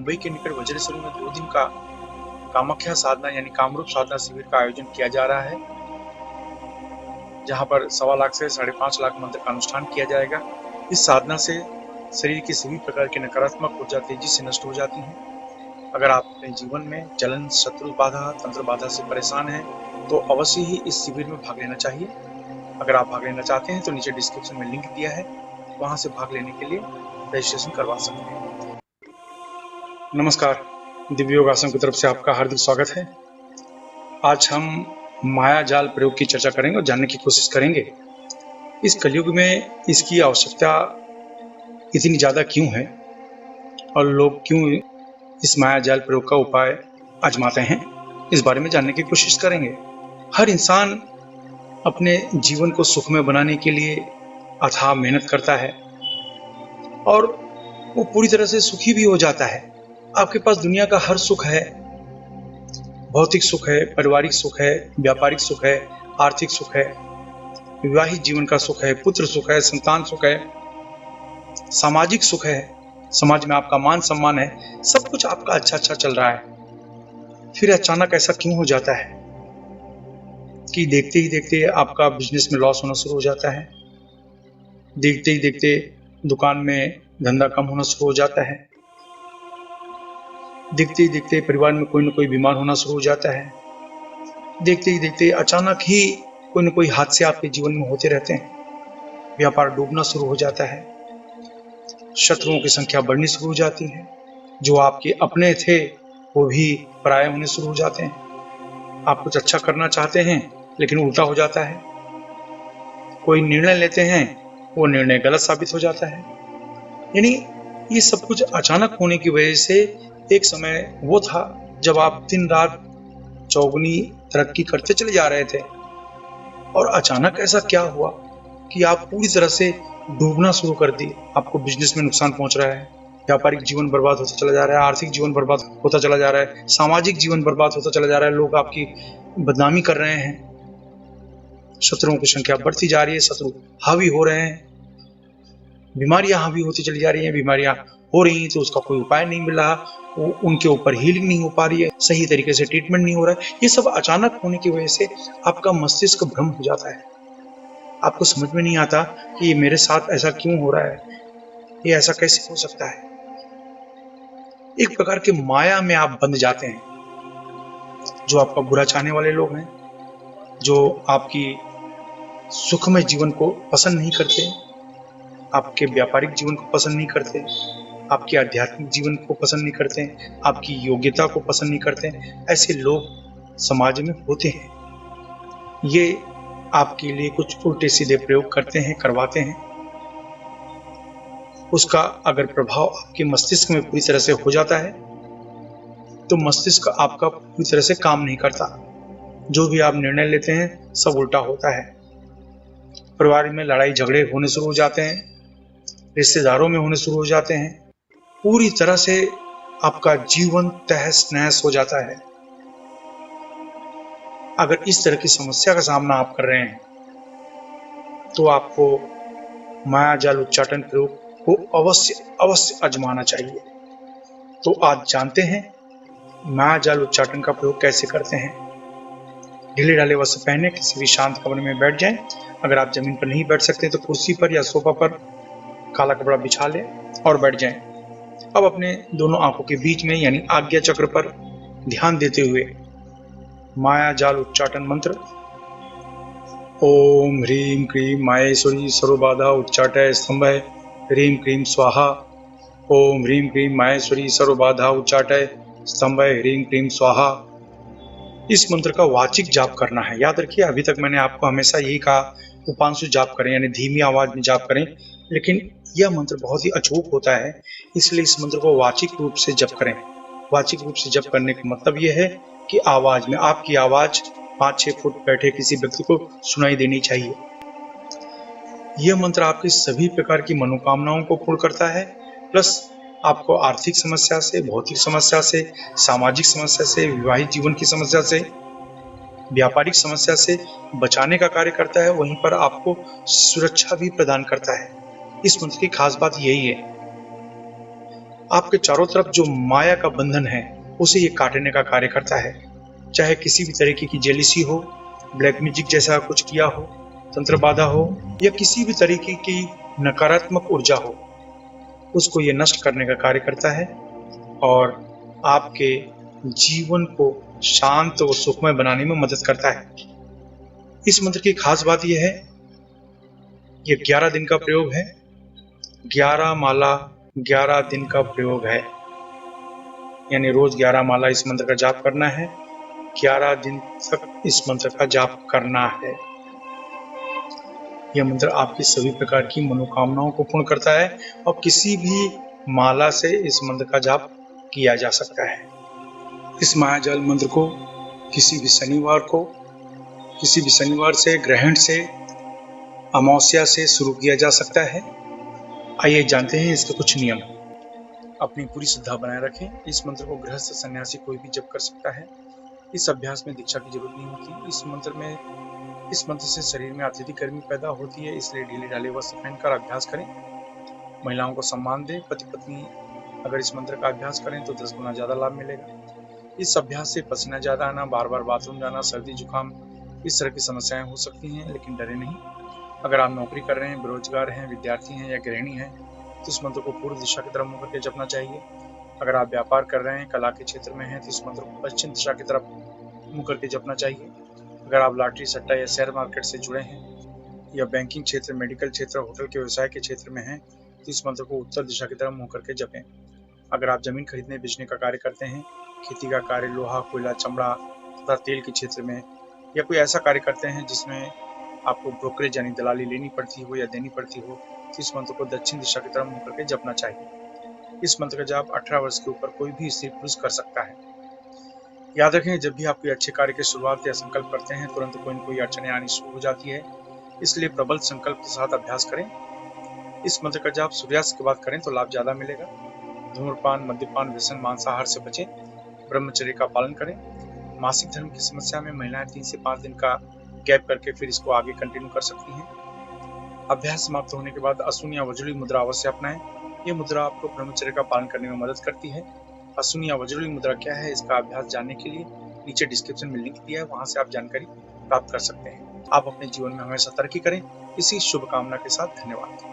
मुंबई के निकट वज्रेश्वरी में 2 दिन का कामाख्या साधना यानी कामरूप साधना शिविर का आयोजन किया जा रहा है, जहां पर 1.25 लाख से 5.5 लाख मंत्र का अनुष्ठान किया जाएगा। इस साधना से शरीर की सभी प्रकार की नकारात्मक ऊर्जा तेजी से नष्ट हो जाती है। अगर आप अपने जीवन में जलन, शत्रु बाधा, तंत्र बाधा से परेशान हैं, तो अवश्य ही इस शिविर में भाग लेना चाहिए। अगर आप भाग लेना चाहते हैं तो नीचे डिस्क्रिप्शन में लिंक दिया है, वहां से भाग लेने के लिए रजिस्ट्रेशन करवा सकते हैं। नमस्कार, दिव्य योग आश्रम की तरफ से आपका हार्दिक स्वागत है। आज हम माया जाल प्रयोग की चर्चा करेंगे और जानने की कोशिश करेंगे इस कलयुग में इसकी आवश्यकता इतनी ज्यादा क्यों है और लोग क्यों इस माया जाल प्रयोग का उपाय आजमाते हैं। इस बारे में जानने की कोशिश करेंगे। हर इंसान अपने जीवन को सुखमय बनाने के लिए अथाह मेहनत करता है और वो पूरी तरह से सुखी भी हो जाता है। आपके पास दुनिया का हर सुख है, भौतिक सुख है, पारिवारिक सुख है, व्यापारिक सुख है, आर्थिक सुख है, विवाहित जीवन का सुख है, पुत्र सुख है, संतान सुख है, सामाजिक सुख है, समाज में आपका मान सम्मान है, सब कुछ आपका अच्छा चल रहा है। फिर अचानक ऐसा क्यों हो जाता है कि देखते ही देखते आपका बिजनेस में लॉस होना शुरू हो जाता है, देखते ही देखते दुकान में धंधा कम होना शुरू हो जाता है, देखते ही देखते परिवार में कोई न कोई बीमार होना शुरू हो जाता है, देखते ही देखते अचानक ही कोई न कोई हादसे आपके जीवन में होते रहते हैं, व्यापार डूबना शुरू हो जाता है, शत्रुओं की संख्या बढ़नी शुरू हो जाती है, जो आपके अपने थे वो भी पराये होने शुरू हो जाते हैं। आप कुछ अच्छा करना चाहते हैं लेकिन उल्टा हो जाता है, कोई निर्णय लेते हैं वो निर्णय गलत साबित हो जाता है। यानी ये सब कुछ अचानक होने की वजह से एक समय वो था जब आप दिन रात चौगुनी तरक्की करते चले जा रहे थे और अचानक ऐसा क्या हुआ कि आप पूरी तरह से डूबना शुरू कर दिए। आपको बिजनेस में नुकसान पहुंच रहा है, व्यापारिक जीवन बर्बाद होता चला जा रहा है, आर्थिक जीवन बर्बाद होता चला जा रहा है, सामाजिक जीवन बर्बाद होता चला जा रहा है, लोग आपकी बदनामी कर रहे हैं, शत्रुओं की संख्या बढ़ती जा रही है, शत्रु हावी हो रहे हैं, बीमारियां हावी होती चली जा रही हैं, बीमारियां हो रही हैं तो उसका कोई उपाय नहीं मिल रहा, उनके ऊपर हीलिंग नहीं हो पा रही है, सही तरीके से ट्रीटमेंट नहीं हो रहा है। ये सब अचानक होने की वजह से आपका मस्तिष्क भ्रम हो जाता है। आपको समझ में नहीं आता कि ये मेरे साथ ऐसा क्यों हो रहा है, ये ऐसा कैसे हो सकता है। एक प्रकार के माया में आप बंध जाते हैं। जो आपका बुरा चाहने वाले लोग हैं, जो आपकी सुखमय जीवन को पसंद नहीं करते, आपके व्यापारिक जीवन को पसंद नहीं करते, आपके आध्यात्मिक जीवन को पसंद नहीं करते, आपकी योग्यता को पसंद नहीं करते, ऐसे लोग समाज में होते हैं। ये आपके लिए कुछ उल्टे सीधे प्रयोग करते हैं, करवाते हैं। उसका अगर प्रभाव आपके मस्तिष्क में पूरी तरह से हो जाता है तो मस्तिष्क आपका पूरी तरह से काम नहीं करता। जो भी आप निर्णय लेते हैं सब उल्टा होता है। परिवार में लड़ाई झगड़े होने शुरू हो जाते हैं, रिश्तेदारों में होने शुरू हो जाते हैं, पूरी तरह से आपका जीवन तहस नहस हो जाता है। अगर इस तरह की समस्या का सामना आप कर रहे हैं तो आपको माया जाल उच्चाटन प्रयोग को अवश्य आजमाना चाहिए। तो आज जानते हैं माया जाल उच्चाटन का प्रयोग कैसे करते हैं। ढीले ढाले वस्त्र पहने किसी भी शांत कमरे में बैठ जाएं। अगर आप जमीन पर नहीं बैठ सकते तो कुर्सी पर या सोफा पर काला कपड़ा बिछा लें और बैठ जाएं। अब अपने दोनों आंखों के बीच में यानी आज्ञा चक्र पर ध्यान देते हुए माया जाल उच्चाटन मंत्र ओम ह्रीं क्रीं माहेश्वरी सर्वबाधा उच्चाटय स्तंभय ह्रीं क्रीं स्वाहा। ओम ह्रीं क्रीं माहेश्वरी सर्वबाधा उच्चाटय स्तंभय ह्रीं क्रीं स्वाहा। इस मंत्र का वाचिक जाप करना है। याद रखिए, अभी तक मैंने आपको हमेशा यही कहा उपांशु जाप करें यानी धीमी आवाज में जाप करें, लेकिन यह मंत्र बहुत ही अचूक होता है, इसलिए इस मंत्र को वाचिक रूप से जप करें। वाचिक रूप से जप करने का मतलब यह है कि आवाज में आपकी आवाज 5-6 फुट बैठे किसी व्यक्ति को सुनाई देनी चाहिए। यह मंत्र आपकी सभी प्रकार की मनोकामनाओं को पूर्ण करता है, प्लस आपको आर्थिक समस्या से, भौतिक समस्या से, सामाजिक समस्या से, विवाहित जीवन की समस्या से, व्यापारिक समस्या से बचाने का कार्य करता है। वहीं पर आपको सुरक्षा भी प्रदान करता है। इस मंत्र की खास बात यही है। आपके चारों तरफ जो माया का बंधन है उसे ये काटने का कार्य करता है। चाहे किसी भी तरीके की जेलिसी हो, ब्लैक मैजिक जैसा कुछ किया हो, तंत्र बाधा हो या किसी भी तरीके की नकारात्मक ऊर्जा हो, उसको ये नष्ट करने का कार्य करता है और आपके जीवन को शांत और सुखमय बनाने में मदद करता है। इस मंत्र की खास बात यह है, ये 11 दिन का प्रयोग है। 11 माला 11 दिन का प्रयोग है, यानी रोज 11 माला इस मंत्र का जाप करना है। 11 दिन तक इस मंत्र का जाप करना है। यह मंत्र आपकी सभी प्रकार की मनोकामनाओं को पूर्ण करता है और किसी भी माला से इस मंत्र का जाप किया जा सकता है। इस मायाजाल मंत्र को किसी भी शनिवार से, ग्रहण से, अमावस्या से शुरू किया जा सकता है। आइए जानते हैं इसके कुछ नियम। अपनी पूरी श्रद्धा बनाए रखें। इस मंत्र को गृहस्थ सन्यासी कोई भी जप कर सकता है। इस अभ्यास में दीक्षा की जरूरत नहीं होती। इस मंत्र से शरीर में अत्यधिक गर्मी पैदा होती है, इसलिए ढीले ढाले वस्त्र पहनकर अभ्यास करें। महिलाओं को सम्मान दें। पति पत्नी अगर इस मंत्र का अभ्यास करें तो 10 गुना ज्यादा लाभ मिलेगा। इस अभ्यास से पसीना ज्यादा आना, बार बार बाथरूम जाना, सर्दी जुकाम, इस तरह की समस्याएं हो सकती हैं, लेकिन डरे नहीं। अगर आप नौकरी कर रहे हैं, बेरोजगार हैं, विद्यार्थी हैं या गृहिणी हैं तो इस मंत्र को पूर्व दिशा की तरफ मुंह करके जपना चाहिए। अगर आप व्यापार कर रहे हैं, कला के क्षेत्र में हैं तो इस मंत्र को पश्चिम दिशा की तरफ मुंह करके जपना चाहिए। अगर आप लॉटरी, सट्टा या शेयर मार्केट से जुड़े हैं या बैंकिंग क्षेत्र, मेडिकल क्षेत्र, होटल के व्यवसाय के क्षेत्र में हैं तो इस मंत्र को उत्तर दिशा की तरफ मुंह करके जपें। अगर आप जमीन खरीदने बेचने का कार्य करते हैं, खेती का कार्य, लोहा, कोयला, चमड़ा तथा तेल के क्षेत्र में, या कोई ऐसा कार्य करते हैं जिसमें आपको ब्रोकरेज यानी दलाली लेनी पड़ती हो या देनी पड़ती हो तो इस मंत्र को दक्षिण दिशा की तरफ मुंह करके जपना चाहिए। इस मंत्र का जाप 18 वर्ष के ऊपर कोई भी स्त्री पुरुष कर सकता है। याद रखें, जब भी आप कोई अच्छे कार्य की शुरुआत या संकल्प करते हैं तुरंत कोई न कोई अड़चनें आनी शुरू हो जाती है, इसलिए प्रबल संकल्प के साथ अभ्यास करें। इस मंत्र का जाप सूर्यास्त के बाद करें तो लाभ ज्यादा मिलेगा। धूम्रपान, मद्यपान, व्यसन, मांसाहार से बचें। ब्रह्मचर्य का पालन करें। मासिक धर्म की समस्या में महिलाएं 3 से 5 दिन का गैप करके फिर इसको आगे कंटिन्यू कर सकती हैं। अभ्यास समाप्त होने के बाद असून या वज्रली मुद्रा अवश्य अपनाएं। ये मुद्रा आपको ब्रह्मचर्य का पालन करने में मदद करती है। असून या वज्रली मुद्रा क्या है, इसका अभ्यास जानने के लिए नीचे डिस्क्रिप्शन में लिंक दिया है, वहां से आप जानकारी प्राप्त कर सकते हैं। आप अपने जीवन में हमेशा तरक्की करें। इसी शुभकामना के साथ धन्यवाद।